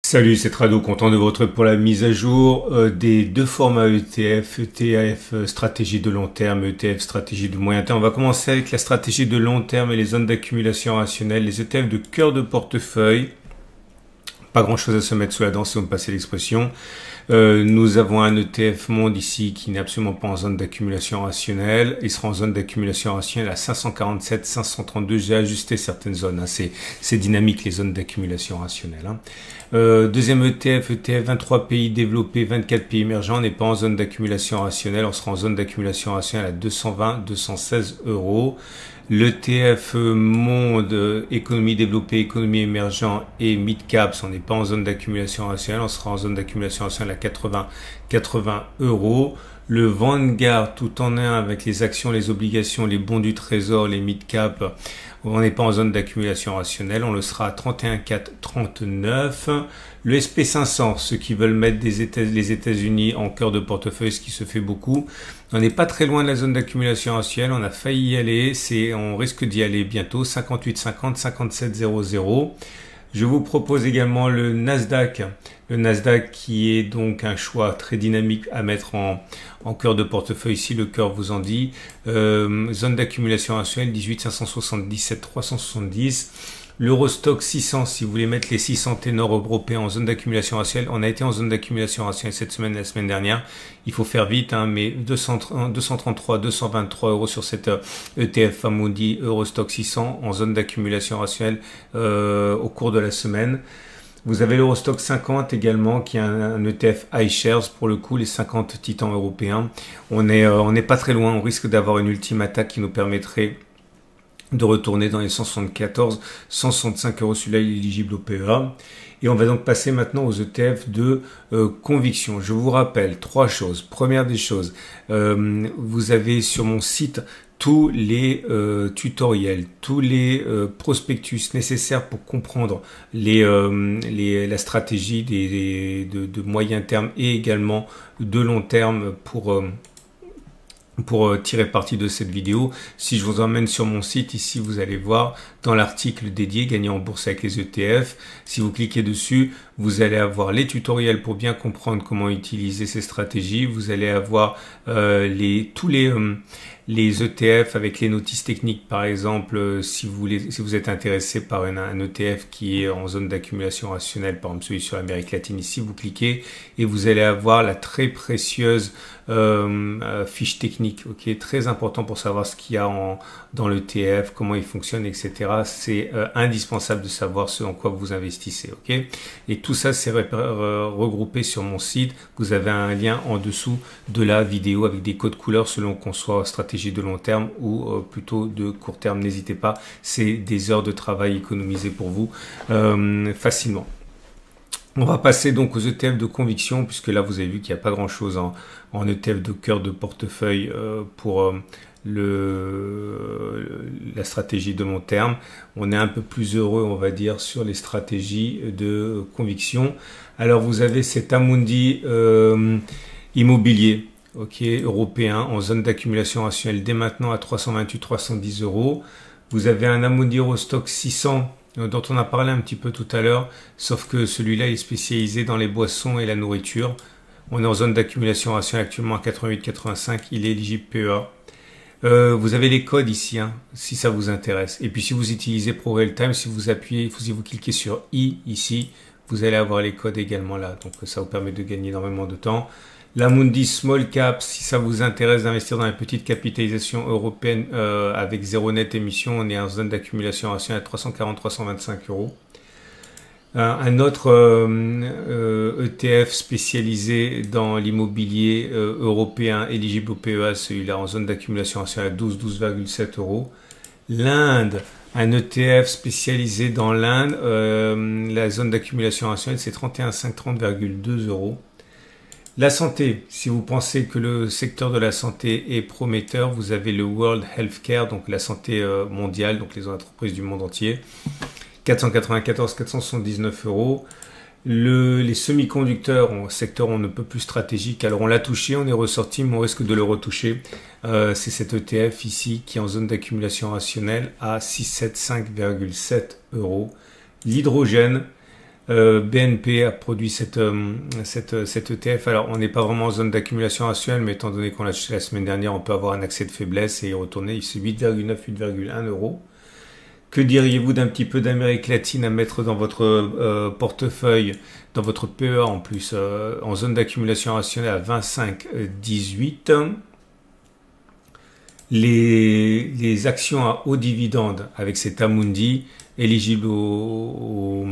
Salut, c'est Trado, content de vous retrouver pour la mise à jour des deux formats ETF, ETF stratégie de long terme, ETF stratégie de moyen terme. On va commencer avec la stratégie de long terme et les zones d'accumulation rationnelle, les ETF de cœur de portefeuille. Pas grand chose à se mettre sous la dent si vous me passez l'expression. Nous avons un ETF monde ici qui n'est absolument pas en zone d'accumulation rationnelle. Il sera en zone d'accumulation rationnelle à 547, 532. J'ai ajusté certaines zones. C'est dynamique les zones d'accumulation rationnelle. Deuxième ETF, ETF 23 pays développés, 24 pays émergents. On n'est pas en zone d'accumulation rationnelle. On sera en zone d'accumulation rationnelle à 220, 216 euros. L'ETF monde, économie développée, économie émergente et mid-caps, on n'est pas en zone d'accumulation rationnelle, on sera en zone d'accumulation rationnelle à 80 euros. Le Vanguard tout en un avec les actions, les obligations, les bons du trésor, les mid-caps, on n'est pas en zone d'accumulation rationnelle, on le sera à 31,439. Le SP500, ceux qui veulent mettre les États-Unis en cœur de portefeuille, ce qui se fait beaucoup, on n'est pas très loin de la zone d'accumulation rationnelle, on a failli y aller, on risque d'y aller bientôt, 58,50, 57,00. Je vous propose également le Nasdaq qui est donc un choix très dynamique à mettre en cœur de portefeuille ici, le cœur vous en dit. Zone d'accumulation rationnelle 18 577 370. L'Eurostock 600, si vous voulez mettre les 600 ténors européens en zone d'accumulation rationnelle, on a été en zone d'accumulation rationnelle cette semaine, la semaine dernière. Il faut faire vite, mais 233, 223 euros sur cette ETF Amundi Eurostock 600 en zone d'accumulation rationnelle au cours de la semaine. Vous avez l'Eurostock 50 également, qui est un ETF iShares, pour le coup, les 50 titans européens. On n'est pas très loin, on risque d'avoir une ultime attaque qui nous permettrait de retourner dans les 174, 165 euros. Celui-là, il est éligible au PEA. Et on va donc passer maintenant aux ETF de conviction. Je vous rappelle trois choses. Première des choses, vous avez sur mon site tous les tutoriels, tous les prospectus nécessaires pour comprendre la stratégie de moyen terme et également de long terme pour tirer parti de cette vidéo. Si je vous emmène sur mon site, ici vous allez voir dans l'article dédié Gagner en bourse avec les ETF, si vous cliquez dessus, vous allez avoir les tutoriels pour bien comprendre comment utiliser ces stratégies. Vous allez avoir tous les ETF avec les notices techniques, par exemple, si vous êtes intéressé par un ETF qui est en zone d'accumulation rationnelle, par exemple celui sur l'Amérique latine, ici vous cliquez et vous allez avoir la très précieuse fiche technique, ok, très important pour savoir ce qu'il y a dans l'ETF, comment il fonctionne, etc. C'est indispensable de savoir ce en quoi vous investissez, ok. Et tout ça c'est regroupé sur mon site. Vous avez un lien en dessous de la vidéo avec des codes couleurs selon qu'on soit stratégie de long terme ou plutôt de court terme. N'hésitez pas, c'est des heures de travail économisées pour vous facilement. On va passer donc aux ETF de conviction, puisque là vous avez vu qu'il n'y a pas grand chose en ETF de cœur de portefeuille pour la stratégie de long terme. On est un peu plus heureux, on va dire, sur les stratégies de conviction. Alors vous avez cet Amundi immobilier, ok, européen en zone d'accumulation rationnelle dès maintenant à 328, 310 euros. Vous avez un Amundi Eurostock 600 dont on a parlé un petit peu tout à l'heure, sauf que celui-là est spécialisé dans les boissons et la nourriture. On est en zone d'accumulation rationnelle actuellement à 88,85, il est éligible PEA. Vous avez les codes ici, si ça vous intéresse. Et puis si vous utilisez ProRealTime, si vous cliquez sur I ici, vous allez avoir les codes également là. Donc ça vous permet de gagner énormément de temps. L'Amundi Small Cap, si ça vous intéresse d'investir dans la petite capitalisation européenne avec zéro net émission, on est en zone d'accumulation rationnelle à 340-325 euros. Un autre ETF spécialisé dans l'immobilier européen éligible au PEA, celui-là en zone d'accumulation rationnelle à 12,7 euros. L'Inde, un ETF spécialisé dans l'Inde, la zone d'accumulation rationnelle c'est 31,530,2 euros. La santé, si vous pensez que le secteur de la santé est prometteur, vous avez le World Healthcare, donc la santé mondiale, donc les entreprises du monde entier, 494, 479 euros. Les semi-conducteurs, secteur on ne peut plus stratégique, alors on l'a touché, on est ressorti, mais on risque de le retoucher. C'est cet ETF ici qui est en zone d'accumulation rationnelle à 675,7 euros. L'hydrogène, BNP a produit cet ETF. Alors, on n'est pas vraiment en zone d'accumulation rationnelle, mais étant donné qu'on l'a acheté la semaine dernière, on peut avoir un accès de faiblesse et y retourner. C'est 8,9, 8,1 euros. Que diriez-vous d'un petit peu d'Amérique latine à mettre dans votre portefeuille, dans votre PEA en plus, en zone d'accumulation rationnelle à 25,18. Les actions à haut dividende avec cet Amundi éligibles au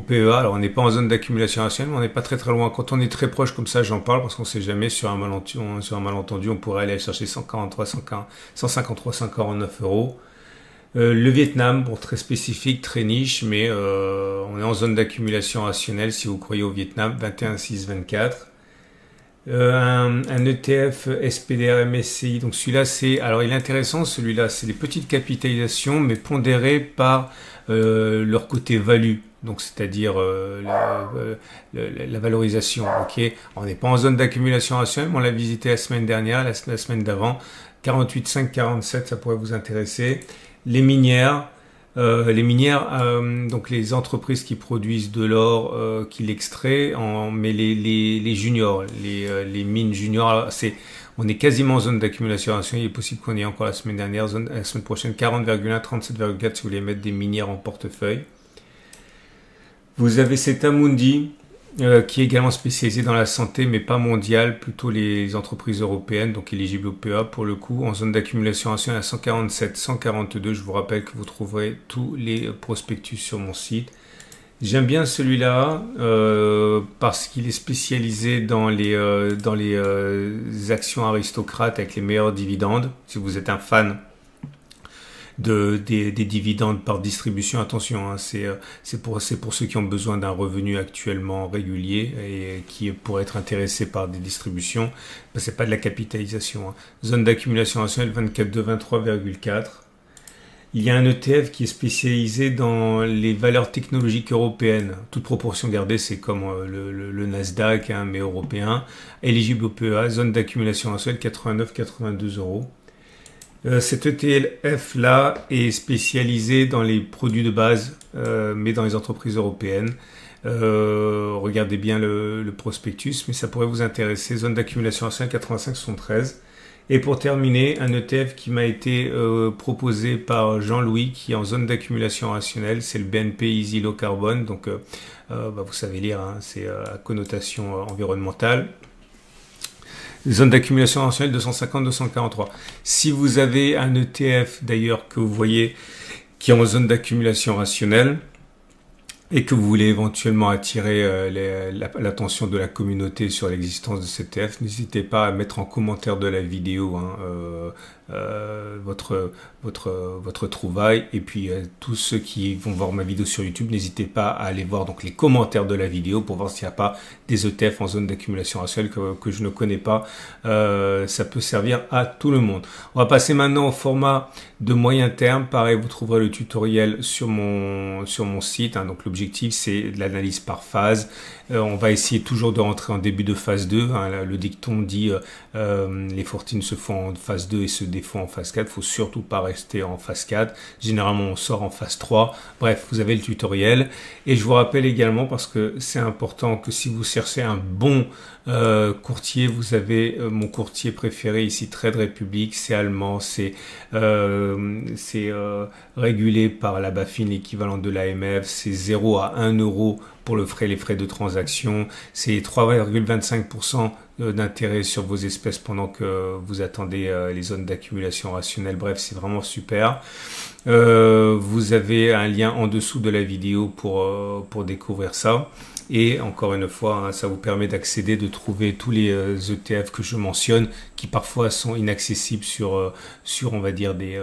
PEA. Alors on n'est pas en zone d'accumulation rationnelle, mais on n'est pas très loin. Quand on est très proche comme ça, j'en parle parce qu'on ne sait jamais, sur un malentendu, on pourrait aller chercher 153, 149 euros. Le Vietnam, bon, très spécifique, très niche, mais on est en zone d'accumulation rationnelle si vous croyez au Vietnam, 21,624. Un ETF SPDR MSCI, donc celui-là c'est, alors il est intéressant, celui-là c'est des petites capitalisations mais pondérées par leur côté value, donc c'est-à-dire la valorisation. Ok, on n'est pas en zone d'accumulation rationnelle, mais on l'a visité la semaine dernière, la semaine d'avant, 48,5, 47, ça pourrait vous intéresser. Les minières, donc les entreprises qui produisent de l'or, qui l'extraient, mais les juniors, les mines juniors, on est quasiment en zone d'accumulation. Il est possible qu'on ait encore la semaine dernière, la semaine prochaine, 40,1, 37,4 si vous voulez mettre des minières en portefeuille. Vous avez cet Amundi, qui est également spécialisé dans la santé, mais pas mondiale, plutôt les entreprises européennes, donc éligibles au PEA pour le coup, en zone d'accumulation rationnelle à 147, 142. Je vous rappelle que vous trouverez tous les prospectus sur mon site. J'aime bien celui-là parce qu'il est spécialisé dans les actions aristocrates avec les meilleurs dividendes. Si vous êtes un fan des dividendes par distribution, attention, hein, c'est pour ceux qui ont besoin d'un revenu actuellement régulier et qui pourraient être intéressés par des distributions. Ben, c'est pas de la capitalisation. Hein. Zone d'accumulation rationnelle 24,2, 23,4. Il y a un ETF qui est spécialisé dans les valeurs technologiques européennes. Toute proportion gardée, c'est comme le Nasdaq, hein, mais européen. Éligible au PEA, zone d'accumulation rationnelle 89, 82 euros. Cet ETF-là est spécialisé dans les produits de base, mais dans les entreprises européennes. Regardez bien le prospectus, mais ça pourrait vous intéresser. Zone d'accumulation rationnelle 85,73. Et pour terminer, un ETF qui m'a été proposé par Jean-Louis, qui est en zone d'accumulation rationnelle, c'est le BNP Easy Low Carbon. Donc, vous savez lire, hein, c'est à connotation environnementale. Zone d'accumulation rationnelle 250, 243. Si vous avez un ETF d'ailleurs que vous voyez qui est en zone d'accumulation rationnelle et que vous voulez éventuellement attirer l'attention de la communauté sur l'existence de cet ETF, n'hésitez pas à mettre en commentaire de la vidéo votre trouvaille, et puis tous ceux qui vont voir ma vidéo sur YouTube, n'hésitez pas à aller voir donc les commentaires de la vidéo pour voir s'il n'y a pas des ETF en zone d'accumulation rationnelle que je ne connais pas. Ça peut servir à tout le monde. On va passer maintenant au format de moyen terme. Pareil, vous trouverez le tutoriel sur mon site, hein. Donc l'objectif c'est de l'analyse par phase. On va essayer toujours de rentrer en début de phase 2. Hein. Le dicton dit les fortines se font en phase 2 et se défont en phase 4. Il ne faut surtout pas rester en phase 4. Généralement, on sort en phase 3. Bref, vous avez le tutoriel. Et je vous rappelle également, parce que c'est important, que si vous cherchez un bon courtier, vous avez mon courtier préféré ici, Trade Republic. C'est allemand, c'est régulé par la BaFin, l'équivalent de l'AMF. C'est 0 à 1 euro pour les frais de transaction. C'est 3,25% d'intérêt sur vos espèces pendant que vous attendez les zones d'accumulation rationnelle. Bref, c'est vraiment super. Vous avez un lien en dessous de la vidéo pour découvrir ça. Et encore une fois, hein, ça vous permet d'accéder, de trouver tous les ETF que je mentionne, qui parfois sont inaccessibles sur on va dire des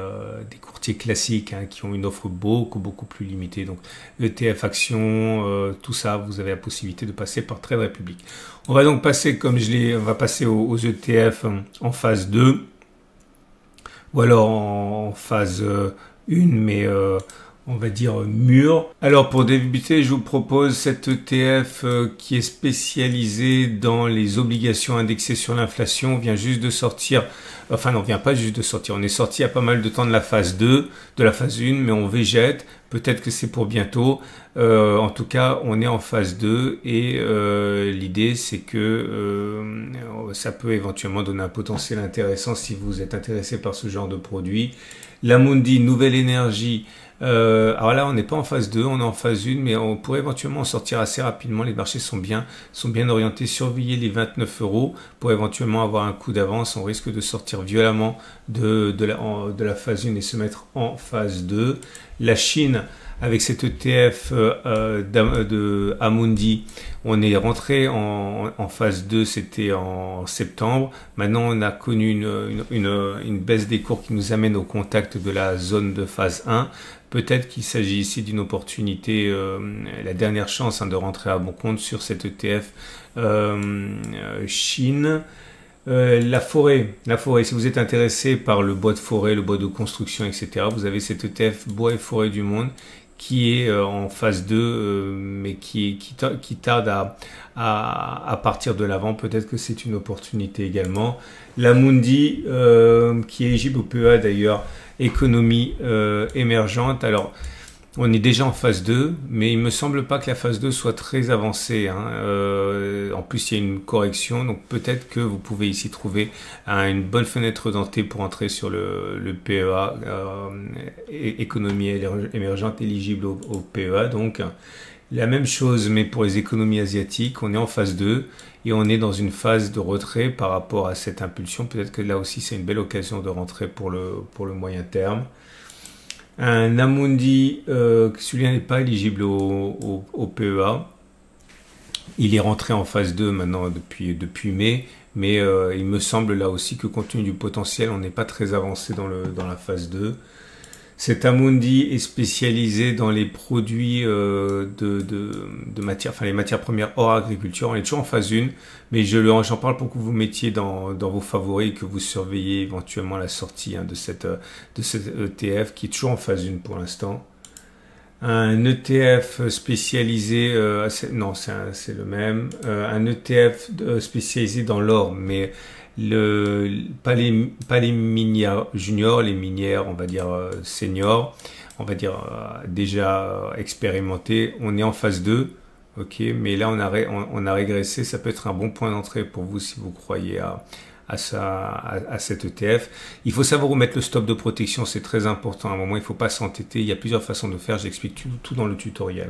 courtiers classiques, hein, qui ont une offre beaucoup plus limitée. Donc ETF actions, tout ça, vous avez la possibilité de passer par Trade Republic. On va donc passer, on va passer aux ETF en phase 2, ou alors en phase 1, mais on va dire mûr. Alors pour débuter, je vous propose cet ETF qui est spécialisé dans les obligations indexées sur l'inflation. On vient juste de sortir, enfin non, on vient pas juste de sortir, on est sorti il y a pas mal de temps de la phase 2, de la phase 1, mais on végète. Peut-être que c'est pour bientôt. En tout cas, on est en phase 2 et l'idée c'est que ça peut éventuellement donner un potentiel intéressant si vous êtes intéressé par ce genre de produit. L'Amundi Nouvelle Énergie, alors là on n'est pas en phase 2, on est en phase 1, mais on pourrait éventuellement en sortir assez rapidement. Les marchés sont bien orientés. Surveiller les 29 € pour éventuellement avoir un coup d'avance. On risque de sortir violemment de la phase 1 et se mettre en phase 2. La Chine, avec cet ETF de Amundi, on est rentré en phase 2, c'était en septembre. Maintenant, on a connu une baisse des cours qui nous amène au contact de la zone de phase 1. Peut-être qu'il s'agit ici d'une opportunité, la dernière chance de rentrer à bon compte sur cet ETF Chine. La forêt, si vous êtes intéressé par le bois de forêt, le bois de construction, etc., vous avez cet ETF bois et forêt du monde qui est en phase 2, mais qui tarde à partir de l'avant. Peut-être que c'est une opportunité également. L'Amundi, qui est éligible au PEA d'ailleurs, économie émergente. Alors, on est déjà en phase 2, mais il me semble pas que la phase 2 soit très avancée. En plus, il y a une correction, donc peut-être que vous pouvez ici trouver une bonne fenêtre d'entrée pour entrer sur le PEA, économie émergente éligible au PEA. Donc, la même chose, mais pour les économies asiatiques, on est en phase 2 et on est dans une phase de retrait par rapport à cette impulsion. Peut-être que là aussi, c'est une belle occasion de rentrer pour le moyen terme. Un Amundi, celui-là n'est pas éligible au PEA. Il est rentré en phase 2 maintenant depuis mai, mais il me semble là aussi que compte tenu du potentiel, on n'est pas très avancé dans la phase 2. Cet Amundi est spécialisé dans les produits de matières, enfin les matières premières hors agriculture. On est toujours en phase 1, mais j'en parle pour que vous mettiez dans vos favoris et que vous surveillez éventuellement la sortie de cet ETF qui est toujours en phase 1 pour l'instant. Un ETF spécialisé, non c'est le même, un ETF spécialisé dans l'or, mais pas les minières juniors, les minières on va dire seniors, on va dire déjà expérimentés. On est en phase 2, ok, mais là on a régressé. Ça peut être un bon point d'entrée pour vous si vous croyez à cet ETF. Il faut savoir où mettre le stop de protection, c'est très important. À un moment, il ne faut pas s'entêter. Il y a plusieurs façons de faire, j'explique tout dans le tutoriel.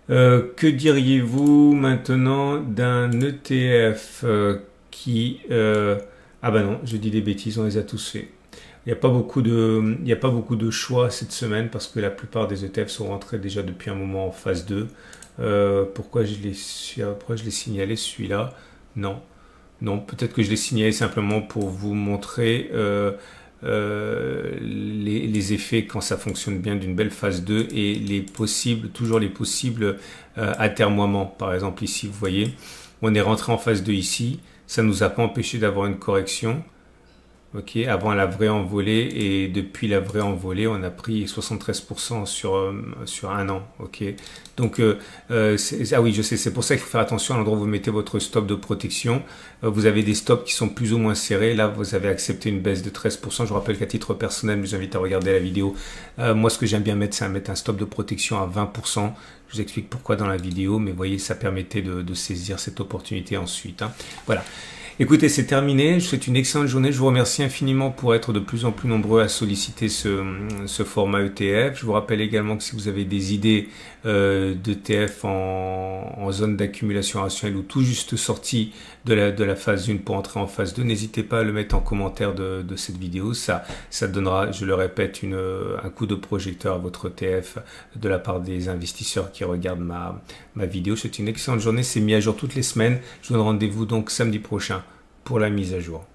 Que diriez-vous maintenant d'un ETF qui... ah ben non, je dis des bêtises, on les a tous fait. Il n'y a pas beaucoup de choix cette semaine parce que la plupart des ETF sont rentrés déjà depuis un moment en phase 2. Pourquoi je l'ai signalé celui-là? Non, peut-être que je l'ai signalé simplement pour vous montrer les effets quand ça fonctionne bien d'une belle phase 2 et toujours les possibles atermoiements. Par exemple ici, vous voyez, on est rentré en phase 2 ici. Ça ne nous a pas empêché d'avoir une correction. Ok, avant la vraie envolée et depuis la vraie envolée, on a pris 73% sur un an. Ok, donc ah oui, je sais, c'est pour ça qu'il faut faire attention à l'endroit où vous mettez votre stop de protection. Vous avez des stops qui sont plus ou moins serrés. Là, vous avez accepté une baisse de 13%. Je vous rappelle qu'à titre personnel, je vous invite à regarder la vidéo. Moi, ce que j'aime bien mettre, c'est mettre un stop de protection à 20%. Je vous explique pourquoi dans la vidéo, mais vous voyez, ça permettait de saisir cette opportunité ensuite. Voilà. Écoutez, c'est terminé. Je vous souhaite une excellente journée. Je vous remercie infiniment pour être de plus en plus nombreux à solliciter ce format ETF. Je vous rappelle également que si vous avez des idées d'ETF en zone d'accumulation rationnelle ou tout juste sorti de la phase 1 pour entrer en phase 2, n'hésitez pas à le mettre en commentaire de cette vidéo. Ça donnera, je le répète, un coup de projecteur à votre ETF de la part des investisseurs qui regardent ma vidéo. Je vous souhaite une excellente journée. C'est mis à jour toutes les semaines. Je vous donne rendez-vous donc samedi prochain pour la mise à jour.